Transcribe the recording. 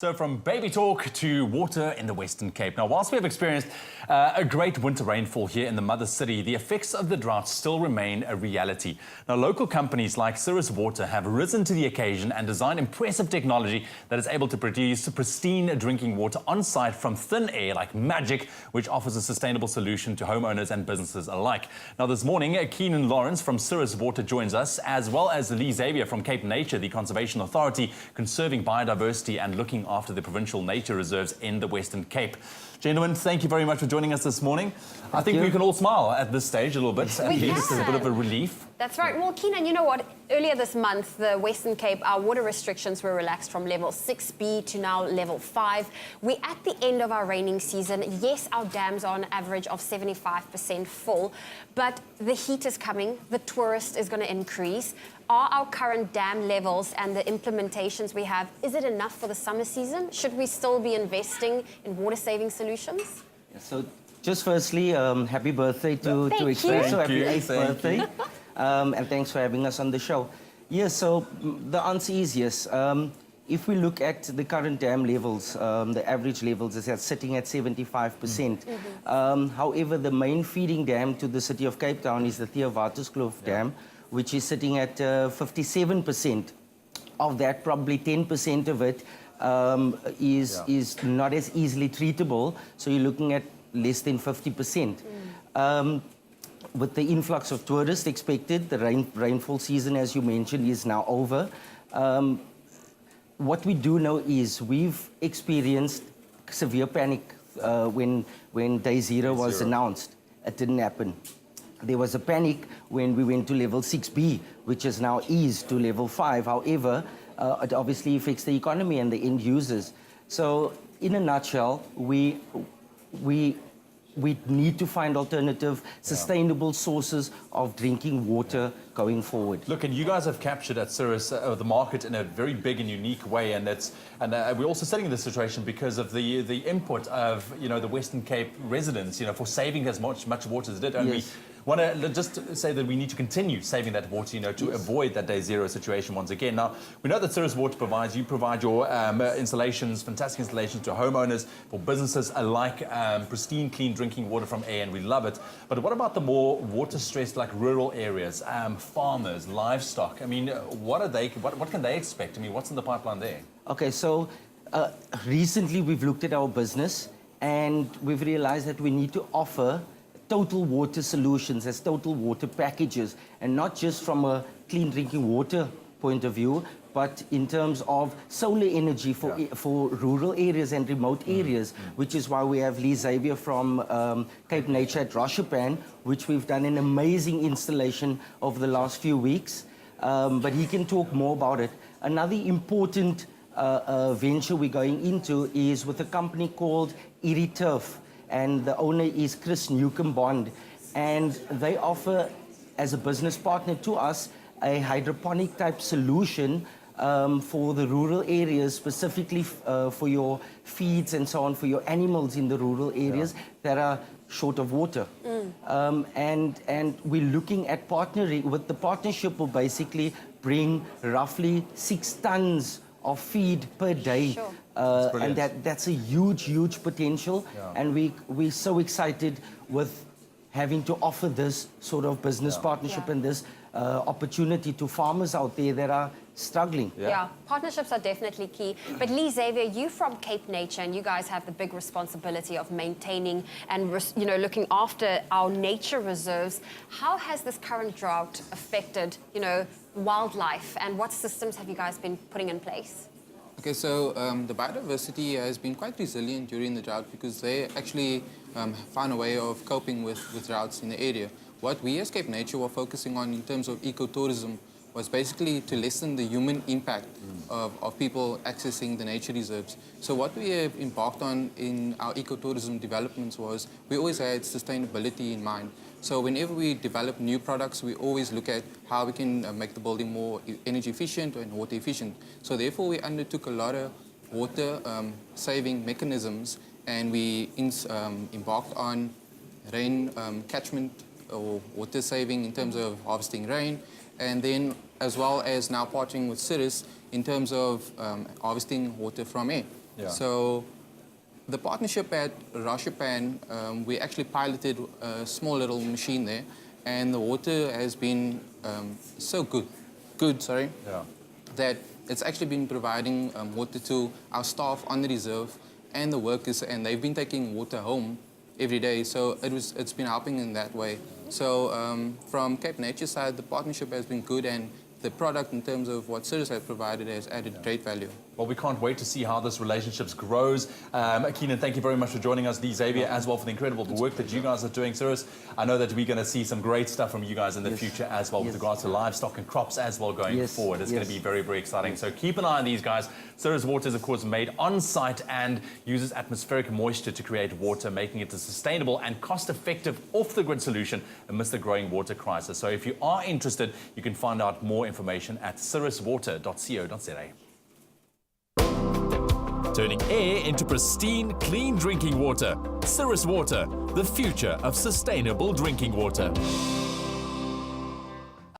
So from baby talk to water in the Western Cape. Now, whilst we have experienced a great winter rainfall here in the mother city, the effects of the drought still remain a reality. Now, local companies like Cirrus Water have risen to the occasion and designed impressive technology that is able to produce pristine drinking water on site from thin air like magic, which offers a sustainable solution to homeowners and businesses alike. Now, this morning, Keenan Lawrence from Cirrus Water joins us, as well as Lee Xavier from CapeNature, the Conservation Authority, conserving biodiversity and looking after the provincial nature reserves in the Western Cape. Gentlemen, thank you very much for joining us this morning. I think we can all smile at this stage a little bit. At least it's a bit of a relief. That's right. Well, Keenan, you know what? Earlier this month, the Western Cape, our water restrictions were relaxed from level 6B to now level 5. We're at the end of our raining season. Yes, our dams are on average of 75% full, but the heat is coming. The tourist is going to increase. Are our current dam levels and the implementations we have, is it enough for the summer season? Should we still be investing in water-saving solutions? So, just firstly, happy birthday to Express. So happy 8th birthday. And thanks for having us on the show. Yes, so the answer is yes. If we look at the current dam levels, the average levels is sitting at 75%. However, the main feeding dam to the city of Cape Town is the Theowaterskloof Dam, which is sitting at 57%. Of that, probably 10% of it is not as easily treatable. So you're looking at less than 50%. With the influx of tourists expected, the rainfall season, as you mentioned, is now over. What we do know is we've experienced severe panic when day zero was announced. It didn't happen. There was a panic when we went to level 6B, which is now eased to level 5. However, it obviously affects the economy and the end users. So, in a nutshell, we need to find alternative, sustainable sources of drinking water going forward. Look, and you guys have captured at Cirrus the market in a very big and unique way, and we're also sitting in this situation because of the input of the Western Cape residents, for saving as much water as it did. And we want to just say that we need to continue saving that water, to avoid that day zero situation once again. Now, we know that Cirrus Water you provide your installations, fantastic installations to homeowners, for businesses alike, pristine, clean drinking water from air, and we love it. But what about the more water-stressed, like rural areas, farmers, livestock? I mean, what can they expect? I mean, what's in the pipeline there? Okay, so recently we've looked at our business and we've realized that we need to offer total water solutions as total water packages, and not just from a clean drinking water point of view, but in terms of solar energy for rural areas and remote areas, which is why we have Lee Xavier from CapeNature at Roshapan, which we've done an amazing installation over the last few weeks. But he can talk more about it. Another important venture we're going into is with a company called EriTurf, and the owner is Chris Newcomb-Bond, and they offer, as a business partner to us, a hydroponic type solution for the rural areas, specifically for your feeds and so on, for your animals in the rural areas that are short of water. And we're looking at partnering with the partnership will basically bring roughly 6 tons of feed per day. And that's a huge potential. And we're so excited with having to offer this sort of business partnership and this opportunity to farmers out there that are struggling. Partnerships are definitely key. But Lee Xavier, you from CapeNature, and you guys have the big responsibility of maintaining and looking after our nature reserves. How has this current drought affected wildlife, and what systems have you guys been putting in place? Okay, so the biodiversity has been quite resilient during the drought because they actually found a way of coping with droughts in the area. What we as CapeNature were focusing on in terms of ecotourism was basically to lessen the human impact of people accessing the nature reserves. So what we have embarked on in our ecotourism developments was we always had sustainability in mind. So whenever we develop new products, we always look at how we can make the building more energy efficient and water efficient. So therefore, we undertook a lot of water saving mechanisms, and we embarked on rain catchment or water saving in terms of harvesting rain, and then as well as now partnering with Cirrus in terms of harvesting water from air. Yeah. So the partnership at Rashapan, we actually piloted a small little machine there, and the water has been so good, Yeah. that it's actually been providing water to our staff on the reserve and the workers, and they've been taking water home every day. So it's been helping in that way. So from CapeNature side, the partnership has been good, and the product in terms of what Cirrus has provided has added great value. Well, we can't wait to see how this relationship grows. Keenan, thank you very much for joining us. Lee, Xavier, as well, for the incredible work that you guys are doing, Cirrus. I know that we're going to see some great stuff from you guys in the future as well, with regards to livestock and crops as well going forward. It's going to be very, very exciting. So keep an eye on these guys. Cirrus water is, of course, made on-site and uses atmospheric moisture to create water, making it a sustainable and cost-effective off-the-grid solution amidst the growing water crisis. So if you are interested, you can find out more information at cirruswater.co.za. Turning air into pristine, clean drinking water. Cirrus Water, the future of sustainable drinking water.